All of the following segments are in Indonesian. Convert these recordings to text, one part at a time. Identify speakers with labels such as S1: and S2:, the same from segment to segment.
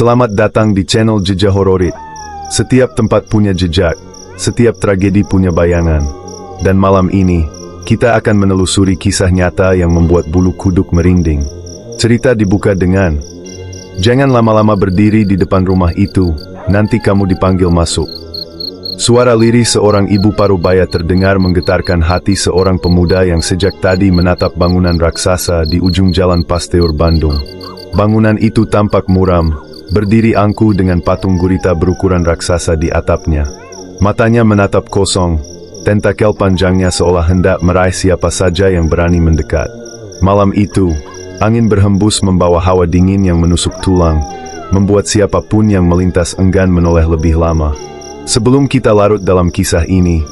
S1: Selamat datang di channel Jejak Hororit. Setiap tempat punya jejak, setiap tragedi punya bayangan. Dan malam ini, kita akan menelusuri kisah nyata yang membuat bulu kuduk merinding. Cerita dibuka dengan, "Jangan lama-lama berdiri di depan rumah itu, nanti kamu dipanggil masuk." Suara lirih seorang ibu parubaya terdengar menggetarkan hati seorang pemuda yang sejak tadi menatap bangunan raksasa di ujung jalan Pasteur Bandung. Bangunan itu tampak muram, berdiri angkuh dengan patung gurita berukuran raksasa di atapnya. Matanya menatap kosong, tentakel panjangnya seolah hendak meraih siapa saja yang berani mendekat. Malam itu, angin berhembus membawa hawa dingin yang menusuk tulang, membuat siapapun yang melintas enggan menoleh lebih lama. Sebelum kita larut dalam kisah ini,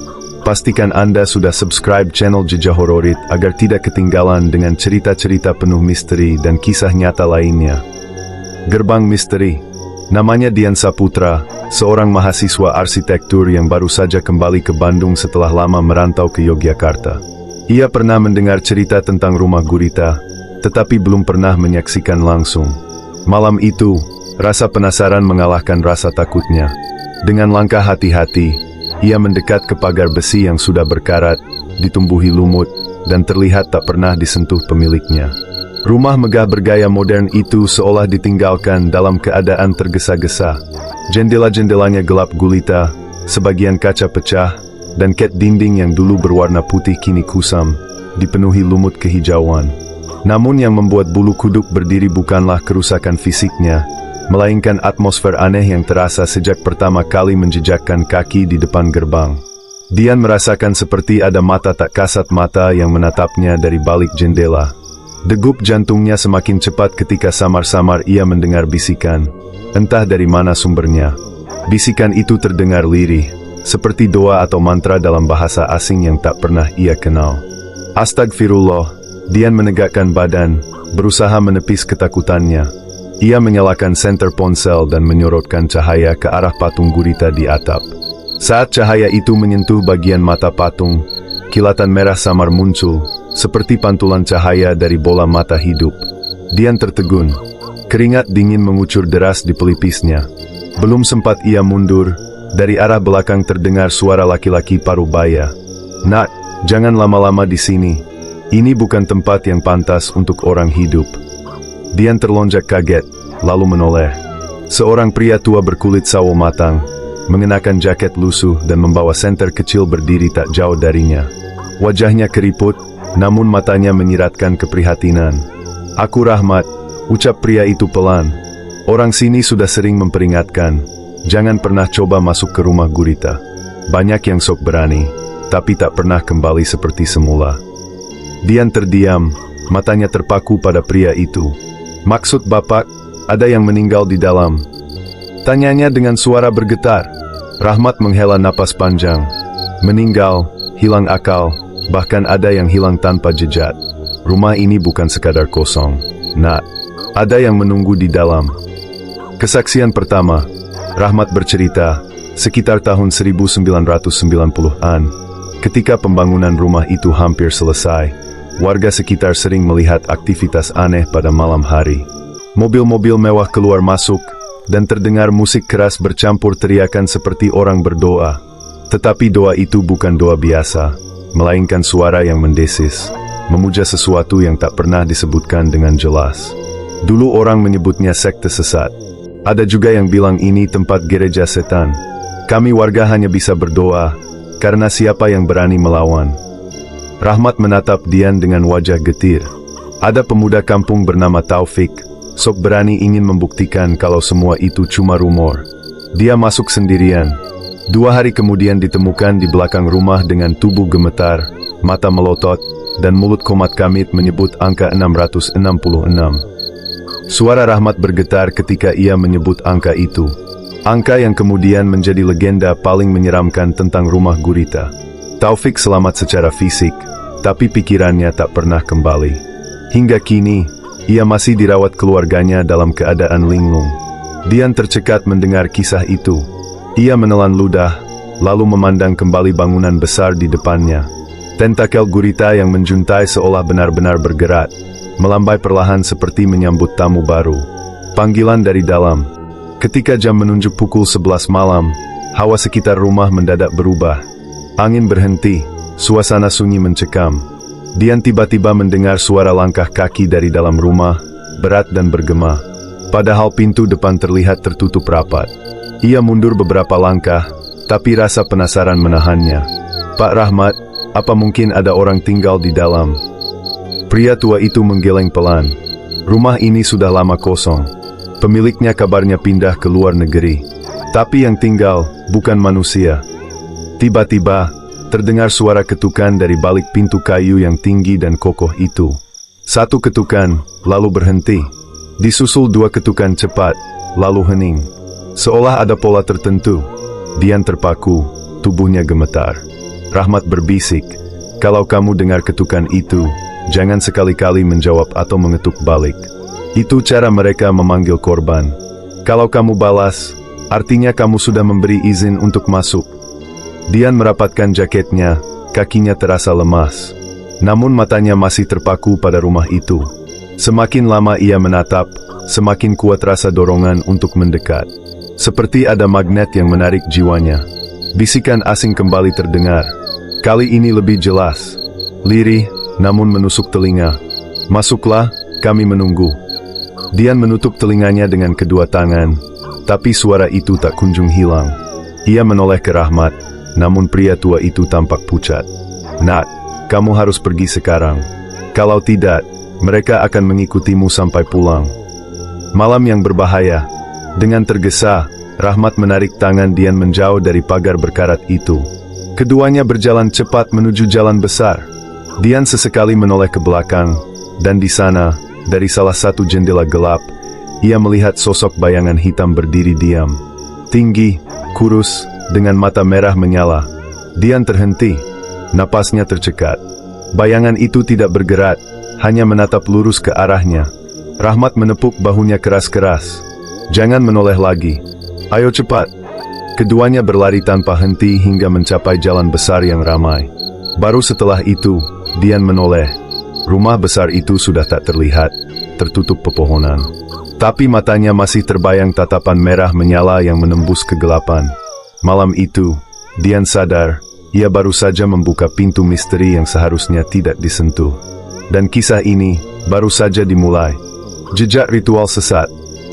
S1: pastikan Anda sudah subscribe channel Jejak Hororit agar tidak ketinggalan dengan cerita-cerita penuh misteri dan kisah nyata lainnya. Gerbang Misteri. Namanya Dian Saputra, seorang mahasiswa arsitektur yang baru saja kembali ke Bandung setelah lama merantau ke Yogyakarta. Ia pernah mendengar cerita tentang rumah gurita, tetapi belum pernah menyaksikan langsung. Malam itu, rasa penasaran mengalahkan rasa takutnya. Dengan langkah hati-hati, ia mendekat ke pagar besi yang sudah berkarat, ditumbuhi lumut, dan terlihat tak pernah disentuh pemiliknya. Rumah megah bergaya modern itu seolah ditinggalkan dalam keadaan tergesa-gesa. Jendela-jendelanya gelap gulita, sebagian kaca pecah, dan cat dinding yang dulu berwarna putih kini kusam, dipenuhi lumut kehijauan. Namun yang membuat bulu kuduk berdiri bukanlah kerusakan fisiknya, melainkan atmosfer aneh yang terasa sejak pertama kali menjejakkan kaki di depan gerbang. Dian merasakan seperti ada mata tak kasat mata yang menatapnya dari balik jendela. Degup jantungnya semakin cepat ketika samar-samar ia mendengar bisikan. Entah dari mana sumbernya. Bisikan itu terdengar lirih, seperti doa atau mantra dalam bahasa asing yang tak pernah ia kenal. Astagfirullah, Dian menegakkan badan, berusaha menepis ketakutannya. Ia menyalakan senter ponsel dan menyorotkan cahaya ke arah patung gurita di atap. Saat cahaya itu menyentuh bagian mata patung, kilatan merah samar muncul, seperti pantulan cahaya dari bola mata hidup. Dian tertegun. Keringat dingin mengucur deras di pelipisnya. Belum sempat ia mundur, dari arah belakang terdengar suara laki-laki parubaya. "Nak, jangan lama-lama di sini. Ini bukan tempat yang pantas untuk orang hidup." Dian terlonjak kaget, lalu menoleh. Seorang pria tua berkulit sawo matang, mengenakan jaket lusuh dan membawa senter kecil berdiri tak jauh darinya. Wajahnya keriput, namun matanya menyiratkan keprihatinan. "Aku Rahmat," ucap pria itu pelan. "Orang sini sudah sering memperingatkan, jangan pernah coba masuk ke rumah gurita. Banyak yang sok berani, tapi tak pernah kembali seperti semula." Dian terdiam, matanya terpaku pada pria itu. "Maksud Bapak, ada yang meninggal di dalam?" tanyanya dengan suara bergetar. Rahmat menghela napas panjang. "Meninggal, hilang akal, bahkan ada yang hilang tanpa jejak. Rumah ini bukan sekadar kosong, Nak. Ada yang menunggu di dalam." Kesaksian pertama. Rahmat bercerita, sekitar tahun 1990-an, ketika pembangunan rumah itu hampir selesai, warga sekitar sering melihat aktivitas aneh pada malam hari. Mobil-mobil mewah keluar masuk, dan terdengar musik keras bercampur teriakan seperti orang berdoa. Tetapi doa itu bukan doa biasa, melainkan suara yang mendesis, memuja sesuatu yang tak pernah disebutkan dengan jelas. Dulu orang menyebutnya sekte sesat. Ada juga yang bilang ini tempat gereja setan. Kami warga hanya bisa berdoa, karena siapa yang berani melawan. Rahmat menatap Dian dengan wajah getir. Ada pemuda kampung bernama Taufik, sok berani ingin membuktikan kalau semua itu cuma rumor. Dia masuk sendirian. 2 hari kemudian ditemukan di belakang rumah dengan tubuh gemetar, mata melotot, dan mulut komat kamit menyebut angka 666. Suara Rahmat bergetar ketika ia menyebut angka itu. Angka yang kemudian menjadi legenda paling menyeramkan tentang rumah gurita. Taufik selamat secara fisik, tapi pikirannya tak pernah kembali. Hingga kini, ia masih dirawat keluarganya dalam keadaan linglung. Dian tercekat mendengar kisah itu. Ia menelan ludah, lalu memandang kembali bangunan besar di depannya. Tentakel gurita yang menjuntai seolah benar-benar bergerak, melambai perlahan seperti menyambut tamu baru. Panggilan dari dalam. Ketika jam menunjuk pukul 11 malam, hawa sekitar rumah mendadak berubah. Angin berhenti, suasana sunyi mencekam. Dian tiba-tiba mendengar suara langkah kaki dari dalam rumah, berat dan bergema. Padahal pintu depan terlihat tertutup rapat. Ia mundur beberapa langkah, tapi rasa penasaran menahannya. "Pak Rahmat, apa mungkin ada orang tinggal di dalam?" Pria tua itu menggeleng pelan. "Rumah ini sudah lama kosong. Pemiliknya kabarnya pindah ke luar negeri. Tapi yang tinggal bukan manusia." Tiba-tiba, terdengar suara ketukan dari balik pintu kayu yang tinggi dan kokoh itu. Satu ketukan, lalu berhenti. Disusul dua ketukan cepat, lalu hening. Seolah ada pola tertentu. Dian terpaku, tubuhnya gemetar. Rahmat berbisik, "Kalau kamu dengar ketukan itu, jangan sekali-kali menjawab atau mengetuk balik. Itu cara mereka memanggil korban. Kalau kamu balas, artinya kamu sudah memberi izin untuk masuk." Dian merapatkan jaketnya, kakinya terasa lemas. Namun matanya masih terpaku pada rumah itu. Semakin lama ia menatap, semakin kuat rasa dorongan untuk mendekat. Seperti ada magnet yang menarik jiwanya. Bisikan asing kembali terdengar. Kali ini lebih jelas. Lirih, namun menusuk telinga. "Masuklah, kami menunggu." Dian menutup telinganya dengan kedua tangan, tapi suara itu tak kunjung hilang. Ia menoleh ke Rahmat, namun pria tua itu tampak pucat. "Nak, kamu harus pergi sekarang. Kalau tidak, mereka akan mengikutimu sampai pulang." Malam yang berbahaya. Dengan tergesa, Rahmat menarik tangan Dian menjauh dari pagar berkarat itu. Keduanya berjalan cepat menuju jalan besar. Dian sesekali menoleh ke belakang, dan di sana, dari salah satu jendela gelap, ia melihat sosok bayangan hitam berdiri diam. Tinggi, kurus, dengan mata merah menyala. Dian terhenti. Napasnya tercekat. Bayangan itu tidak bergerak, hanya menatap lurus ke arahnya. Rahmat menepuk bahunya keras-keras. "Jangan menoleh lagi. Ayo cepat." Keduanya berlari tanpa henti hingga mencapai jalan besar yang ramai. Baru setelah itu, Dian menoleh. Rumah besar itu sudah tak terlihat, tertutup pepohonan. Tapi matanya masih terbayang tatapan merah menyala yang menembus kegelapan. Malam itu, Dian sadar, ia baru saja membuka pintu misteri yang seharusnya tidak disentuh. Dan kisah ini baru saja dimulai. Jejak ritual sesat.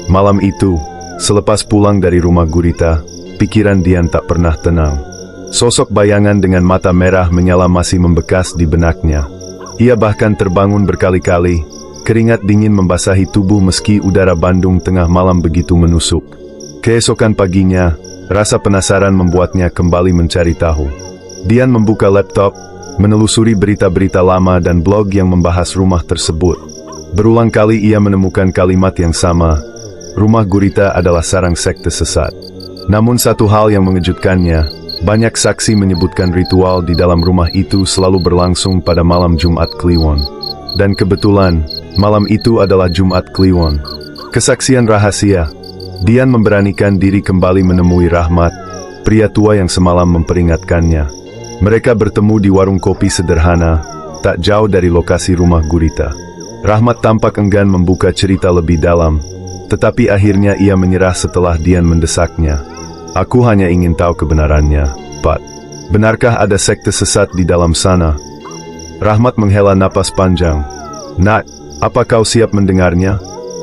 S1: Malam itu, selepas pulang dari rumah gurita, pikiran Dian tak pernah tenang. Sosok bayangan dengan mata merah menyala masih membekas di benaknya. Ia bahkan terbangun berkali-kali, keringat dingin membasahi tubuh meski udara Bandung tengah malam begitu menusuk. Keesokan paginya, rasa penasaran membuatnya kembali mencari tahu. Dian membuka laptop, menelusuri berita-berita lama dan blog yang membahas rumah tersebut. Berulang kali ia menemukan kalimat yang sama, rumah gurita adalah sarang sekte sesat. Namun satu hal yang mengejutkannya, banyak saksi menyebutkan ritual di dalam rumah itu selalu berlangsung pada malam Jumat Kliwon. Dan kebetulan, malam itu adalah Jumat Kliwon. Kesaksian rahasia. Dian memberanikan diri kembali menemui Rahmat, pria tua yang semalam memperingatkannya. Mereka bertemu di warung kopi sederhana, tak jauh dari lokasi rumah gurita. Rahmat tampak enggan membuka cerita lebih dalam, tetapi akhirnya ia menyerah setelah Dian mendesaknya. "Aku hanya ingin tahu kebenarannya, Pak. Benarkah ada sekte sesat di dalam sana?" Rahmat menghela napas panjang. "Nak, apa kau siap mendengarnya?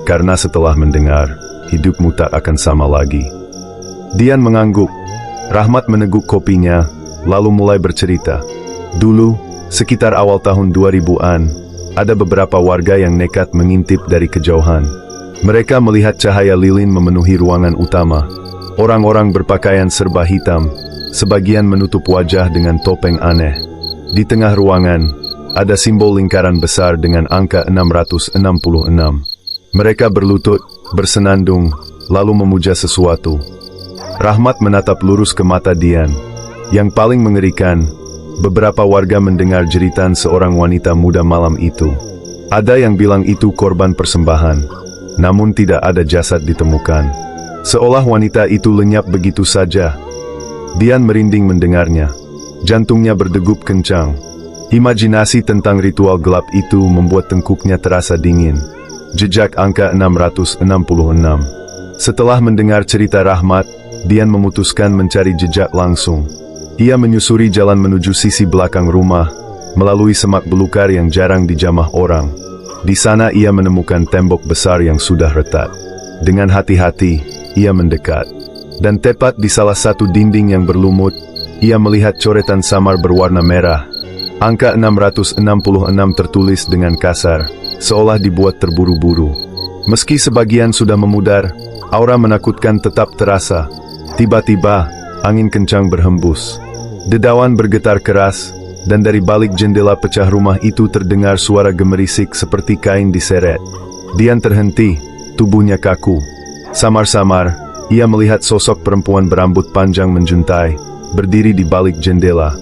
S1: Karena setelah mendengar, hidupmu tak akan sama lagi." Dian mengangguk. Rahmat meneguk kopinya, lalu mulai bercerita. Dulu, sekitar awal tahun 2000-an, ada beberapa warga yang nekat mengintip dari kejauhan. Mereka melihat cahaya lilin memenuhi ruangan utama. Orang-orang berpakaian serba hitam, sebagian menutup wajah dengan topeng aneh. Di tengah ruangan, ada simbol lingkaran besar dengan angka 666. Mereka berlutut, bersenandung, lalu memuja sesuatu. Rahmat menatap lurus ke mata Dian. Yang paling mengerikan, beberapa warga mendengar jeritan seorang wanita muda malam itu. Ada yang bilang itu korban persembahan, namun tidak ada jasad ditemukan. Seolah wanita itu lenyap begitu saja. Dian merinding mendengarnya. Jantungnya berdegup kencang. Imajinasi tentang ritual gelap itu membuat tengkuknya terasa dingin. Jejak angka 666. Setelah mendengar cerita Rahmat, Dian memutuskan mencari jejak langsung. Ia menyusuri jalan menuju sisi belakang rumah, melalui semak belukar yang jarang dijamah orang. Di sana ia menemukan tembok besar yang sudah retak. Dengan hati-hati, ia mendekat. Dan tepat di salah satu dinding yang berlumut, ia melihat coretan samar berwarna merah. Angka 666 tertulis dengan kasar, seolah dibuat terburu-buru. Meski sebagian sudah memudar, aura menakutkan tetap terasa. Tiba-tiba, angin kencang berhembus. Dedawan bergetar keras, dan dari balik jendela pecah rumah itu terdengar suara gemerisik seperti kain diseret. Dian terhenti, tubuhnya kaku. Samar-samar, ia melihat sosok perempuan berambut panjang menjuntai, berdiri di balik jendela.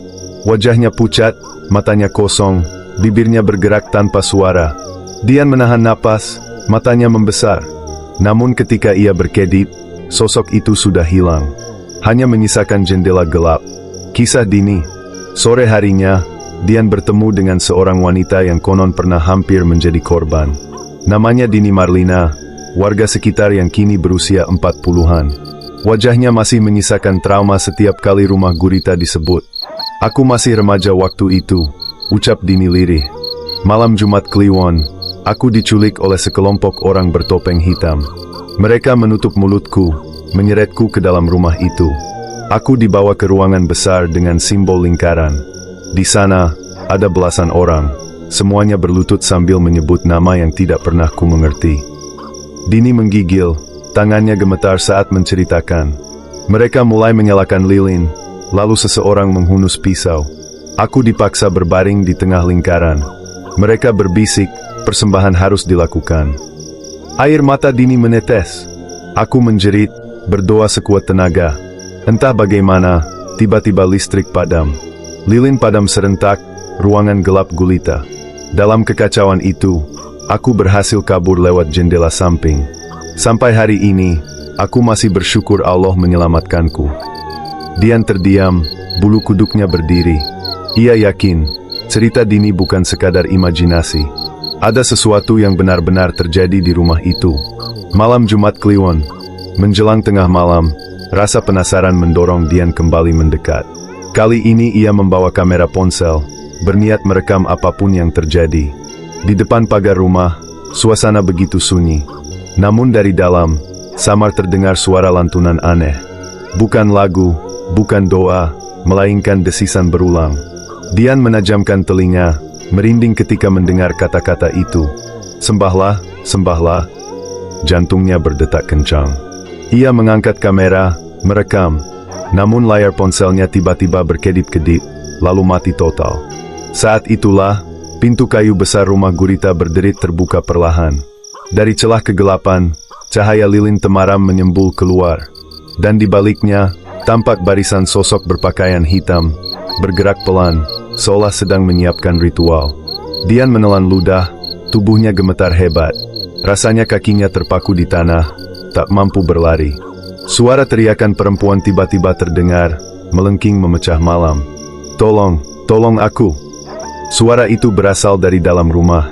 S1: Wajahnya pucat, matanya kosong, bibirnya bergerak tanpa suara. Dian menahan napas, matanya membesar. Namun ketika ia berkedip, sosok itu sudah hilang. Hanya menyisakan jendela gelap. Kisah Dini. Sore harinya, Dian bertemu dengan seorang wanita yang konon pernah hampir menjadi korban. Namanya Dini Marlina, warga sekitar yang kini berusia 40-an. Wajahnya masih menyisakan trauma setiap kali rumah gurita disebut. "Aku masih remaja waktu itu," ucap Dini lirih. "Malam Jumat Kliwon, aku diculik oleh sekelompok orang bertopeng hitam. Mereka menutup mulutku, menyeretku ke dalam rumah itu. Aku dibawa ke ruangan besar dengan simbol lingkaran. Di sana, ada belasan orang, semuanya berlutut sambil menyebut nama yang tidak pernah ku mengerti." Dini menggigil, tangannya gemetar saat menceritakan. Mereka mulai menyalakan lilin, lalu seseorang menghunus pisau. Aku dipaksa berbaring di tengah lingkaran. Mereka berbisik, persembahan harus dilakukan. Air mata Dini menetes. Aku menjerit, berdoa sekuat tenaga. Entah bagaimana, tiba-tiba listrik padam. Lilin padam serentak, ruangan gelap gulita. Dalam kekacauan itu, aku berhasil kabur lewat jendela samping. Sampai hari ini, aku masih bersyukur Allah menyelamatkanku. Dian terdiam, bulu kuduknya berdiri. Ia yakin, cerita Dini bukan sekadar imajinasi. Ada sesuatu yang benar-benar terjadi di rumah itu. Malam Jumat Kliwon. Menjelang tengah malam, rasa penasaran mendorong Dian kembali mendekat. Kali ini ia membawa kamera ponsel, berniat merekam apapun yang terjadi. Di depan pagar rumah, suasana begitu sunyi. Namun dari dalam, samar terdengar suara lantunan aneh. Bukan lagu, bukan doa, melainkan desisan berulang. Dian menajamkan telinga, merinding ketika mendengar kata-kata itu. "Sembahlah, sembahlah." Jantungnya berdetak kencang. Ia mengangkat kamera, merekam. Namun layar ponselnya tiba-tiba berkedip-kedip, lalu mati total. Saat itulah, pintu kayu besar rumah gurita berderit terbuka perlahan. Dari celah kegelapan, cahaya lilin temaram menyembul keluar. Dan di baliknya, tampak barisan sosok berpakaian hitam, bergerak pelan, seolah sedang menyiapkan ritual. Dian menelan ludah, tubuhnya gemetar hebat. Rasanya kakinya terpaku di tanah, tak mampu berlari. Suara teriakan perempuan tiba-tiba terdengar, melengking memecah malam. "Tolong, tolong aku!" Suara itu berasal dari dalam rumah.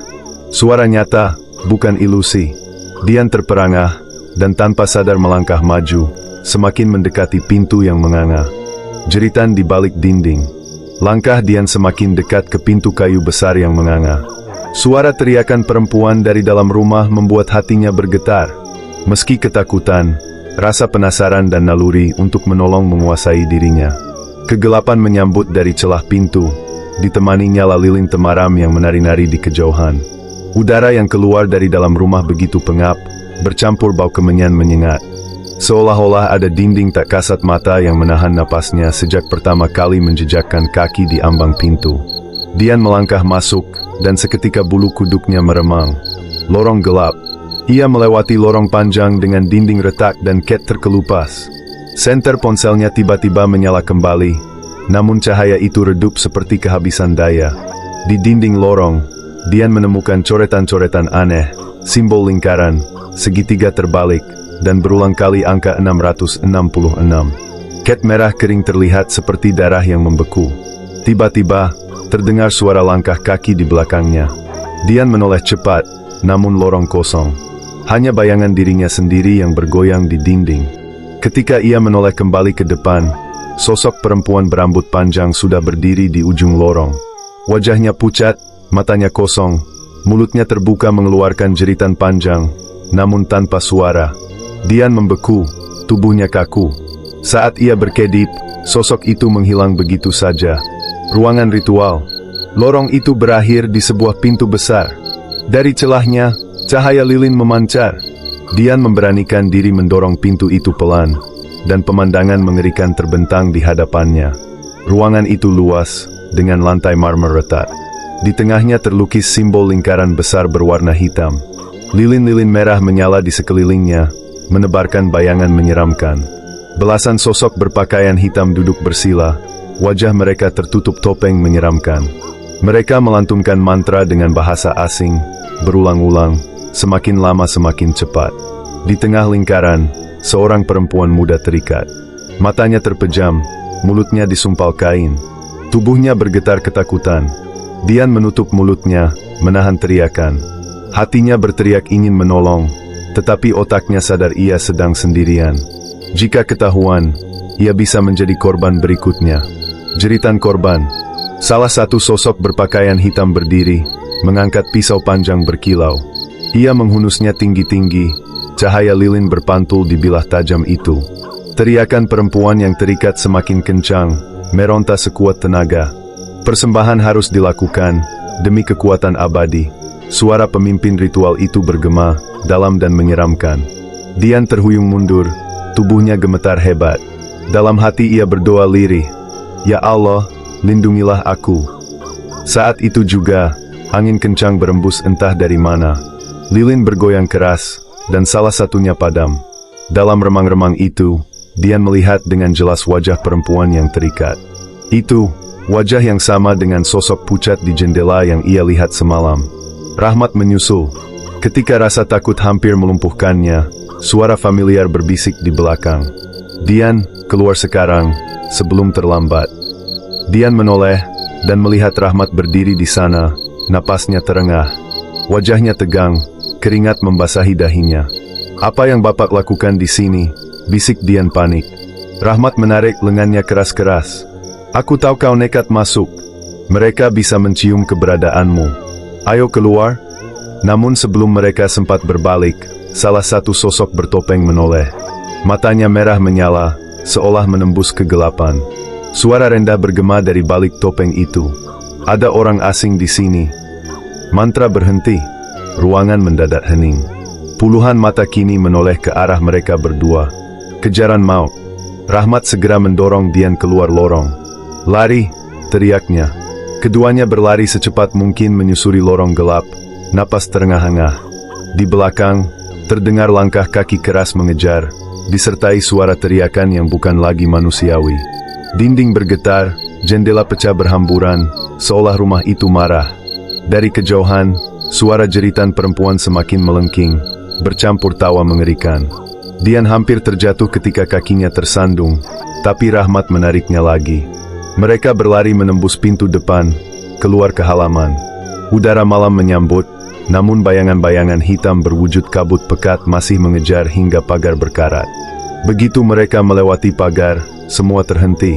S1: Suara nyata, bukan ilusi. Dian terperangah, dan tanpa sadar melangkah maju, semakin mendekati pintu yang menganga. Jeritan di balik dinding. Langkah Dian semakin dekat ke pintu kayu besar yang menganga. Suara teriakan perempuan dari dalam rumah membuat hatinya bergetar. Meski ketakutan, rasa penasaran dan naluri untuk menolong menguasai dirinya. Kegelapan menyambut dari celah pintu, ditemani nyala lilin temaram yang menari-nari di kejauhan. Udara yang keluar dari dalam rumah begitu pengap, bercampur bau kemenyan menyengat. Seolah-olah ada dinding tak kasat mata yang menahan napasnya sejak pertama kali menjejakkan kaki di ambang pintu. Dian melangkah masuk, dan seketika bulu kuduknya meremang. Lorong gelap. Ia melewati lorong panjang dengan dinding retak dan cat terkelupas. Senter ponselnya tiba-tiba menyala kembali, namun cahaya itu redup seperti kehabisan daya. Di dinding lorong, Dian menemukan coretan-coretan aneh, simbol lingkaran, segitiga terbalik, dan berulang kali angka 666. Cat merah kering terlihat seperti darah yang membeku. Tiba-tiba, terdengar suara langkah kaki di belakangnya. Dian menoleh cepat, namun lorong kosong. Hanya bayangan dirinya sendiri yang bergoyang di dinding. Ketika ia menoleh kembali ke depan, sosok perempuan berambut panjang sudah berdiri di ujung lorong. Wajahnya pucat, matanya kosong, mulutnya terbuka mengeluarkan jeritan panjang, namun tanpa suara. Dian membeku, tubuhnya kaku. Saat ia berkedip, sosok itu menghilang begitu saja. Ruangan ritual. Lorong itu berakhir di sebuah pintu besar. Dari celahnya, cahaya lilin memancar. Dian memberanikan diri mendorong pintu itu pelan, dan pemandangan mengerikan terbentang di hadapannya. Ruangan itu luas, dengan lantai marmer retak. Di tengahnya terlukis simbol lingkaran besar berwarna hitam. Lilin-lilin merah menyala di sekelilingnya, menebarkan bayangan menyeramkan. Belasan sosok berpakaian hitam duduk bersila, wajah mereka tertutup topeng menyeramkan. Mereka melantunkan mantra dengan bahasa asing, berulang-ulang, semakin lama semakin cepat. Di tengah lingkaran, seorang perempuan muda terikat. Matanya terpejam, mulutnya disumpal kain. Tubuhnya bergetar ketakutan. Dian menutup mulutnya, menahan teriakan. Hatinya berteriak ingin menolong, tetapi otaknya sadar ia sedang sendirian. Jika ketahuan, ia bisa menjadi korban berikutnya. Jeritan korban. Salah satu sosok berpakaian hitam berdiri, mengangkat pisau panjang berkilau. Ia menghunusnya tinggi-tinggi, cahaya lilin berpantul di bilah tajam itu. Teriakan perempuan yang terikat semakin kencang, meronta sekuat tenaga. Persembahan harus dilakukan, demi kekuatan abadi. Suara pemimpin ritual itu bergema, dalam dan menyeramkan. Dian terhuyung mundur, tubuhnya gemetar hebat. Dalam hati ia berdoa lirih, "Ya Allah, lindungilah aku." Saat itu juga, angin kencang berembus entah dari mana. Lilin bergoyang keras, dan salah satunya padam. Dalam remang-remang itu, Dian melihat dengan jelas wajah perempuan yang terikat. Itu, wajah yang sama dengan sosok pucat di jendela yang ia lihat semalam. Rahmat menyusul. Ketika rasa takut hampir melumpuhkannya, suara familiar berbisik di belakang. "Dian, keluar sekarang, sebelum terlambat." Dian menoleh, dan melihat Rahmat berdiri di sana, napasnya terengah. Wajahnya tegang, keringat membasahi dahinya. "Apa yang Bapak lakukan di sini?" bisik Dian panik. Rahmat menarik lengannya keras-keras. "Aku tahu kau nekat masuk. Mereka bisa mencium keberadaanmu. Ayo keluar." Namun sebelum mereka sempat berbalik, salah satu sosok bertopeng menoleh. Matanya merah menyala, seolah menembus kegelapan. Suara rendah bergema dari balik topeng itu. "Ada orang asing di sini." Mantra berhenti. Ruangan mendadak hening. Puluhan mata kini menoleh ke arah mereka berdua. Kejaran maut. Rahmat segera mendorong Dian keluar lorong. "Lari!" teriaknya. Keduanya berlari secepat mungkin menyusuri lorong gelap, napas terengah-engah. Di belakang, terdengar langkah kaki keras mengejar, disertai suara teriakan yang bukan lagi manusiawi. Dinding bergetar, jendela pecah berhamburan, seolah rumah itu marah. Dari kejauhan, suara jeritan perempuan semakin melengking, bercampur tawa mengerikan. Dian hampir terjatuh ketika kakinya tersandung, tapi Rahmat menariknya lagi. Mereka berlari menembus pintu depan, keluar ke halaman. Udara malam menyambut, namun bayangan-bayangan hitam berwujud kabut pekat masih mengejar hingga pagar berkarat. Begitu mereka melewati pagar, semua terhenti.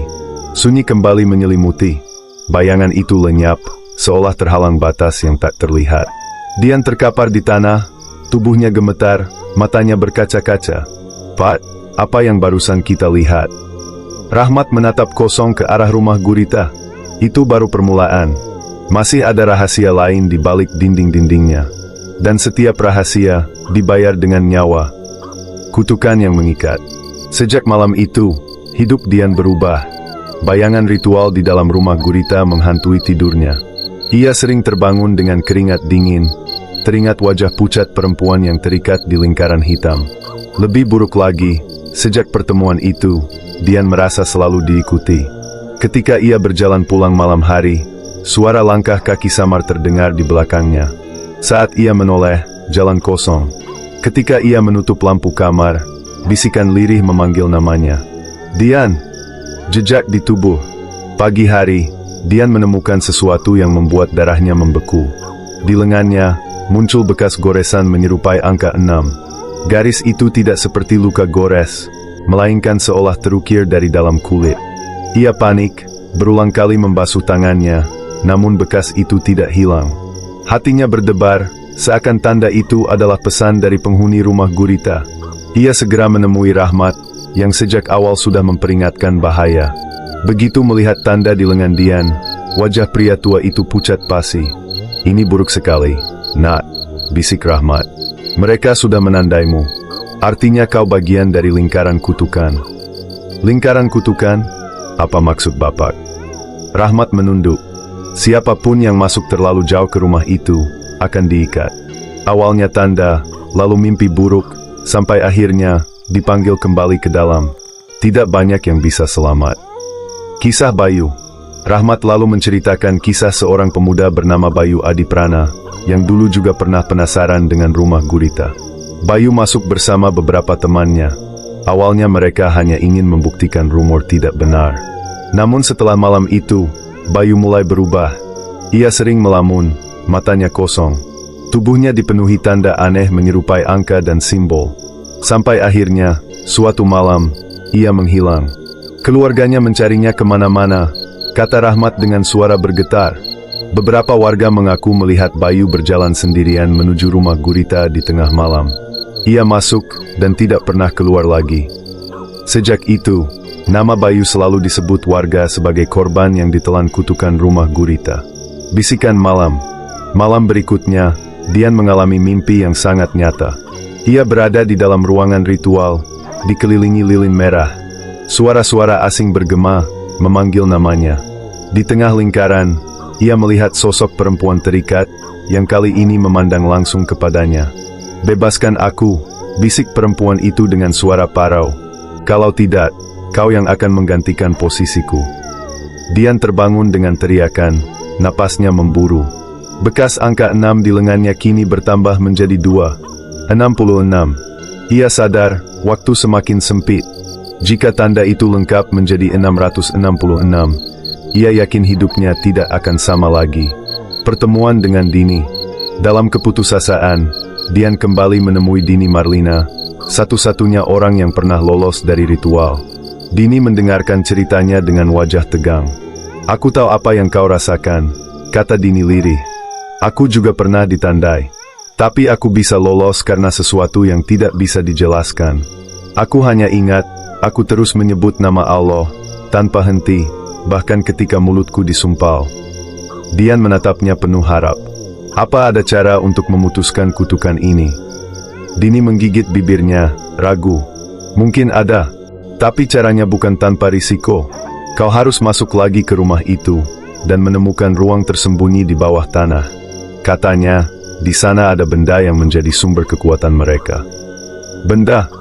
S1: Sunyi kembali menyelimuti. Bayangan itu lenyap, seolah terhalang batas yang tak terlihat. Dian terkapar di tanah, tubuhnya gemetar, matanya berkaca-kaca. "Pak, apa yang barusan kita lihat?" Rahmat menatap kosong ke arah rumah gurita. "Itu baru permulaan. Masih ada rahasia lain di balik dinding-dindingnya. Dan setiap rahasia dibayar dengan nyawa." Kutukan yang mengikat. Sejak malam itu, hidup Dian berubah. Bayangan ritual di dalam rumah gurita menghantui tidurnya. Ia sering terbangun dengan keringat dingin, teringat wajah pucat perempuan yang terikat di lingkaran hitam. Lebih buruk lagi, sejak pertemuan itu, Dian merasa selalu diikuti. Ketika ia berjalan pulang malam hari, suara langkah kaki samar terdengar di belakangnya. Saat ia menoleh, jalan kosong. Ketika ia menutup lampu kamar, bisikan lirih memanggil namanya. "Dian!" Jejak di tubuh. Pagi hari, Dian menemukan sesuatu yang membuat darahnya membeku. Di lengannya, muncul bekas goresan menyerupai angka 6. Garis itu tidak seperti luka gores, melainkan seolah terukir dari dalam kulit. Ia panik, berulang kali membasuh tangannya, namun bekas itu tidak hilang. Hatinya berdebar, seakan tanda itu adalah pesan dari penghuni rumah gurita. Ia segera menemui Rahmat, yang sejak awal sudah memperingatkan bahaya. Begitu melihat tanda di lengan Dian, wajah pria tua itu pucat pasi. "Ini buruk sekali, Nak," bisik Rahmat. "Mereka sudah menandaimu. Artinya kau bagian dari lingkaran kutukan." "Lingkaran kutukan? Apa maksud Bapak?" Rahmat menunduk. "Siapapun yang masuk terlalu jauh ke rumah itu, akan diikat. Awalnya tanda, lalu mimpi buruk, sampai akhirnya dipanggil kembali ke dalam. Tidak banyak yang bisa selamat." Kisah Bayu. Rahmat lalu menceritakan kisah seorang pemuda bernama Bayu Adiprana, yang dulu juga pernah penasaran dengan rumah gurita. Bayu masuk bersama beberapa temannya. Awalnya mereka hanya ingin membuktikan rumor tidak benar. Namun setelah malam itu, Bayu mulai berubah. Ia sering melamun, matanya kosong. Tubuhnya dipenuhi tanda aneh menyerupai angka dan simbol. Sampai akhirnya, suatu malam, ia menghilang. Keluarganya mencarinya kemana-mana, kata Rahmat dengan suara bergetar. Beberapa warga mengaku melihat Bayu berjalan sendirian menuju rumah gurita di tengah malam. Ia masuk dan tidak pernah keluar lagi. Sejak itu, nama Bayu selalu disebut warga sebagai korban yang ditelan kutukan rumah gurita. Bisikan malam. Malam berikutnya, Dian mengalami mimpi yang sangat nyata. Ia berada di dalam ruangan ritual, dikelilingi lilin merah. Suara-suara asing bergema, memanggil namanya. Di tengah lingkaran, ia melihat sosok perempuan terikat, yang kali ini memandang langsung kepadanya. "Bebaskan aku," bisik perempuan itu dengan suara parau. "Kalau tidak, kau yang akan menggantikan posisiku." Dian terbangun dengan teriakan, napasnya memburu. Bekas angka 6 di lengannya kini bertambah menjadi 66. Ia sadar, waktu semakin sempit. Jika tanda itu lengkap menjadi 666, ia yakin hidupnya tidak akan sama lagi. Pertemuan dengan Dini. Dalam keputusasaan, Dian kembali menemui Dini Marlina, satu-satunya orang yang pernah lolos dari ritual. Dini mendengarkan ceritanya dengan wajah tegang. "Aku tahu apa yang kau rasakan," kata Dini lirih. "Aku juga pernah ditandai. Tapi aku bisa lolos karena sesuatu yang tidak bisa dijelaskan. Aku hanya ingat, aku terus menyebut nama Allah, tanpa henti, bahkan ketika mulutku disumpal." Dian menatapnya penuh harap. "Apa ada cara untuk memutuskan kutukan ini?" Dini menggigit bibirnya, ragu. "Mungkin ada, tapi caranya bukan tanpa risiko. Kau harus masuk lagi ke rumah itu, dan menemukan ruang tersembunyi di bawah tanah. Katanya, di sana ada benda yang menjadi sumber kekuatan mereka." "Benda?"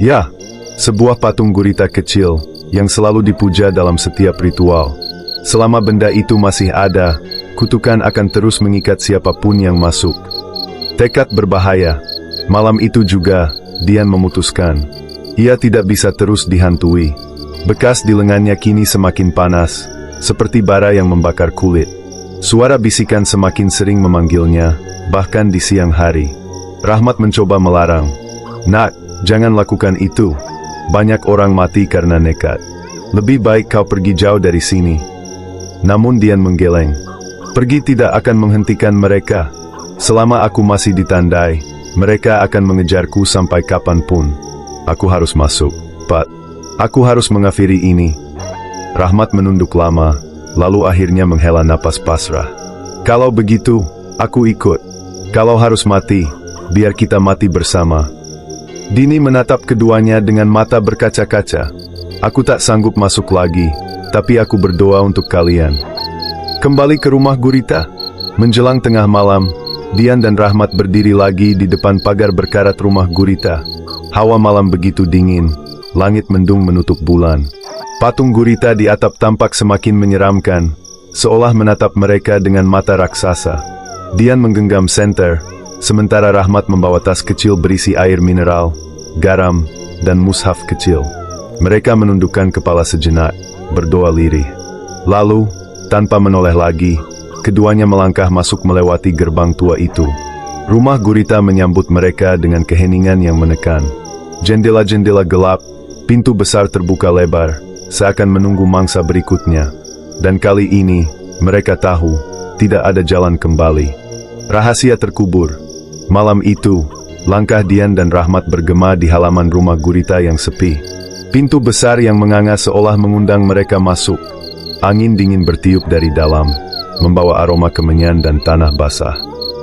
S1: "Ya, sebuah patung gurita kecil, yang selalu dipuja dalam setiap ritual. Selama benda itu masih ada, kutukan akan terus mengikat siapapun yang masuk." Tekad berbahaya. Malam itu juga, Dian memutuskan. Ia tidak bisa terus dihantui. Bekas di lengannya kini semakin panas, seperti bara yang membakar kulit. Suara bisikan semakin sering memanggilnya, bahkan di siang hari. Rahmat mencoba melarang. "Nak, jangan lakukan itu. Banyak orang mati karena nekat. Lebih baik kau pergi jauh dari sini." Namun Dian menggeleng. "Pergi tidak akan menghentikan mereka. Selama aku masih ditandai, mereka akan mengejarku sampai kapanpun. Aku harus masuk, Pak. Aku harus mengakhiri ini." Rahmat menunduk lama, lalu akhirnya menghela napas pasrah. "Kalau begitu, aku ikut. Kalau harus mati, biar kita mati bersama." Dini menatap keduanya dengan mata berkaca-kaca. "Aku tak sanggup masuk lagi, tapi aku berdoa untuk kalian." Kembali ke rumah gurita. Menjelang tengah malam, Dian dan Rahmat berdiri lagi di depan pagar berkarat rumah gurita. Hawa malam begitu dingin, langit mendung menutup bulan. Patung gurita di atap tampak semakin menyeramkan, seolah menatap mereka dengan mata raksasa. Dian menggenggam senter, sementara Rahmat membawa tas kecil berisi air mineral, garam, dan mushaf kecil. Mereka menundukkan kepala sejenak, berdoa lirih. Lalu, tanpa menoleh lagi, keduanya melangkah masuk melewati gerbang tua itu. Rumah gurita menyambut mereka dengan keheningan yang menekan. Jendela-jendela gelap, pintu besar terbuka lebar, seakan menunggu mangsa berikutnya. Dan kali ini, mereka tahu, tidak ada jalan kembali. Rahasia terkubur. Malam itu, langkah Dian dan Rahmat bergema di halaman rumah gurita yang sepi. Pintu besar yang menganga seolah mengundang mereka masuk. Angin dingin bertiup dari dalam, membawa aroma kemenyan dan tanah basah.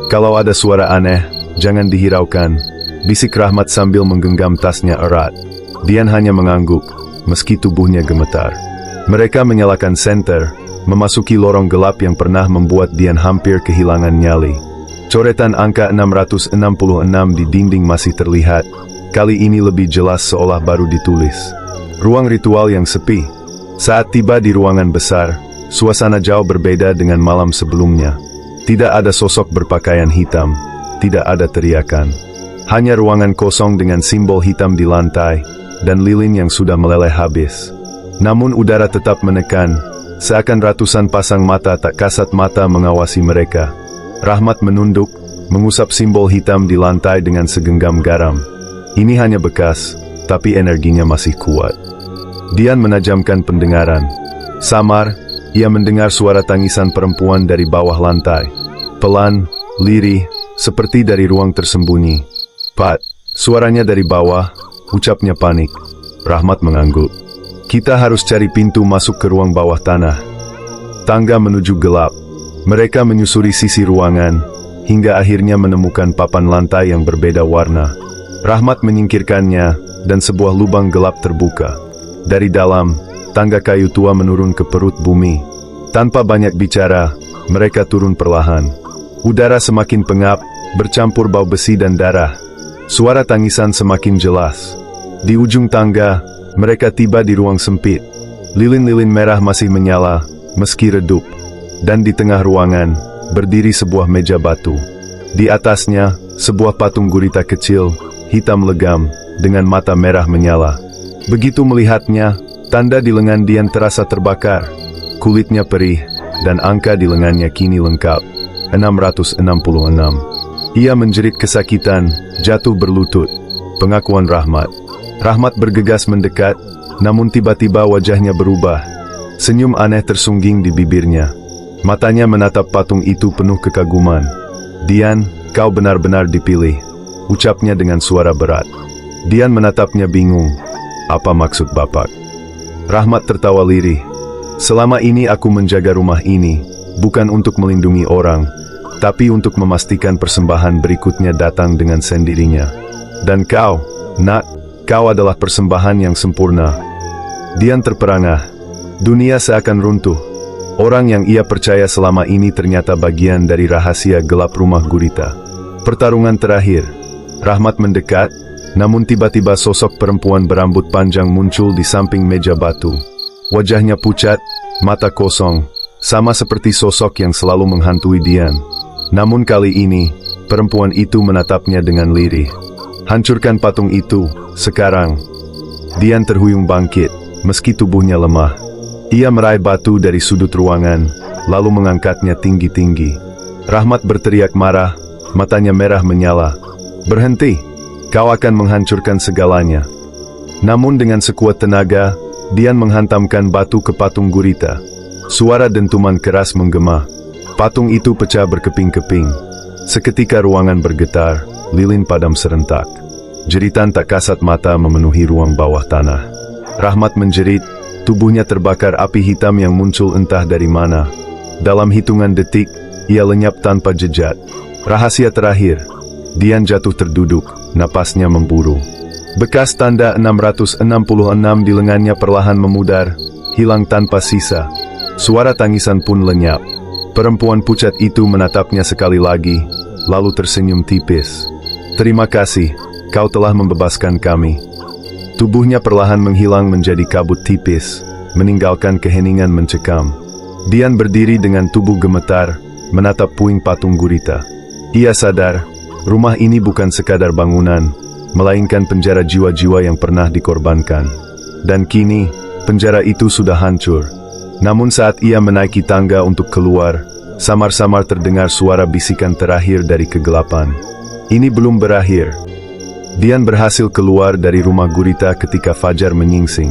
S1: Kalau ada suara aneh, jangan dihiraukan, bisik Rahmat sambil menggenggam tasnya erat. Dian hanya mengangguk, meski tubuhnya gemetar. Mereka menyalakan senter, memasuki lorong gelap yang pernah membuat Dian hampir kehilangan nyali. Coretan angka 666 di dinding masih terlihat, kali ini lebih jelas seolah baru ditulis. Ruang ritual yang sepi. Saat tiba di ruangan besar, suasana jauh berbeda dengan malam sebelumnya. Tidak ada sosok berpakaian hitam, tidak ada teriakan. Hanya ruangan kosong dengan simbol hitam di lantai, dan lilin yang sudah meleleh habis. Namun udara tetap menekan, seakan ratusan pasang mata tak kasat mata mengawasi mereka. Rahmat menunduk, mengusap simbol hitam di lantai dengan segenggam garam. Ini hanya bekas, tapi energinya masih kuat. Dian menajamkan pendengaran. Samar, ia mendengar suara tangisan perempuan dari bawah lantai. Pelan, lirih, seperti dari ruang tersembunyi. Pat, suaranya dari bawah, ucapnya panik. Rahmat mengangguk. Kita harus cari pintu masuk ke ruang bawah tanah. Tangga menuju gelap. Mereka menyusuri sisi ruangan, hingga akhirnya menemukan papan lantai yang berbeda warna. Rahmat menyingkirkannya, dan sebuah lubang gelap terbuka. Dari dalam, tangga kayu tua menurun ke perut bumi. Tanpa banyak bicara, mereka turun perlahan. Udara semakin pengap, bercampur bau besi dan darah. Suara tangisan semakin jelas. Di ujung tangga, mereka tiba di ruang sempit. Lilin-lilin merah masih menyala, meski redup. Dan di tengah ruangan, berdiri sebuah meja batu. Di atasnya, sebuah patung gurita kecil, hitam legam, dengan mata merah menyala. Begitu melihatnya, tanda di lengan Dian terasa terbakar. Kulitnya perih, dan angka di lengannya kini lengkap. 666. Ia menjerit kesakitan, jatuh berlutut. Pengakuan Rahmat. Rahmat bergegas mendekat, namun tiba-tiba wajahnya berubah. Senyum aneh tersungging di bibirnya. Matanya menatap patung itu penuh kekaguman. Dian, kau benar-benar dipilih, ucapnya dengan suara berat. Dian menatapnya bingung. Apa maksud Bapak? Rahmat tertawa lirih. Selama ini aku menjaga rumah ini, bukan untuk melindungi orang, tapi untuk memastikan persembahan berikutnya datang dengan sendirinya. Dan kau, nak, kau adalah persembahan yang sempurna. Dian terperangah. Dunia seakan runtuh. Orang yang ia percaya selama ini ternyata bagian dari rahasia gelap rumah gurita. Pertarungan terakhir. Rahmat mendekat, namun tiba-tiba sosok perempuan berambut panjang muncul di samping meja batu. Wajahnya pucat, mata kosong, sama seperti sosok yang selalu menghantui Dian. Namun kali ini, perempuan itu menatapnya dengan lirih. Hancurkan patung itu, sekarang. Dian terhuyung bangkit, meski tubuhnya lemah. Ia meraih batu dari sudut ruangan, lalu mengangkatnya tinggi-tinggi. Rahmat berteriak marah, matanya merah menyala. Berhenti, kau akan menghancurkan segalanya. Namun dengan sekuat tenaga, Dian menghantamkan batu ke patung gurita. Suara dentuman keras menggema. Patung itu pecah berkeping-keping. Seketika ruangan bergetar, lilin padam serentak. Jeritan tak kasat mata memenuhi ruang bawah tanah. Rahmat menjerit, tubuhnya terbakar api hitam yang muncul entah dari mana. Dalam hitungan detik, ia lenyap tanpa jejak. Rahasia terakhir. Dian jatuh terduduk, napasnya memburu. Bekas tanda 666 di lengannya perlahan memudar, hilang tanpa sisa. Suara tangisan pun lenyap. Perempuan pucat itu menatapnya sekali lagi, lalu tersenyum tipis. Terima kasih, kau telah membebaskan kami. Tubuhnya perlahan menghilang menjadi kabut tipis, meninggalkan keheningan mencekam. Dian berdiri dengan tubuh gemetar, menatap puing patung gurita. Ia sadar, rumah ini bukan sekadar bangunan, melainkan penjara jiwa-jiwa yang pernah dikorbankan. Dan kini, penjara itu sudah hancur. Namun saat ia menaiki tangga untuk keluar, samar-samar terdengar suara bisikan terakhir dari kegelapan. Ini belum berakhir. Dian berhasil keluar dari rumah gurita ketika fajar menyingsing.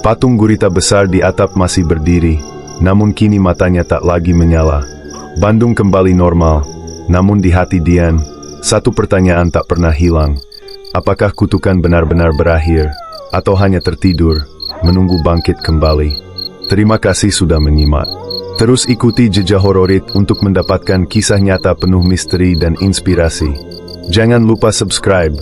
S1: Patung gurita besar di atap masih berdiri, namun kini matanya tak lagi menyala. Bandung kembali normal, namun di hati Dian, satu pertanyaan tak pernah hilang. Apakah kutukan benar-benar berakhir, atau hanya tertidur, menunggu bangkit kembali? Terima kasih sudah menyimak. Terus ikuti Jejak Hororit untuk mendapatkan kisah nyata penuh misteri dan inspirasi. Jangan lupa subscribe.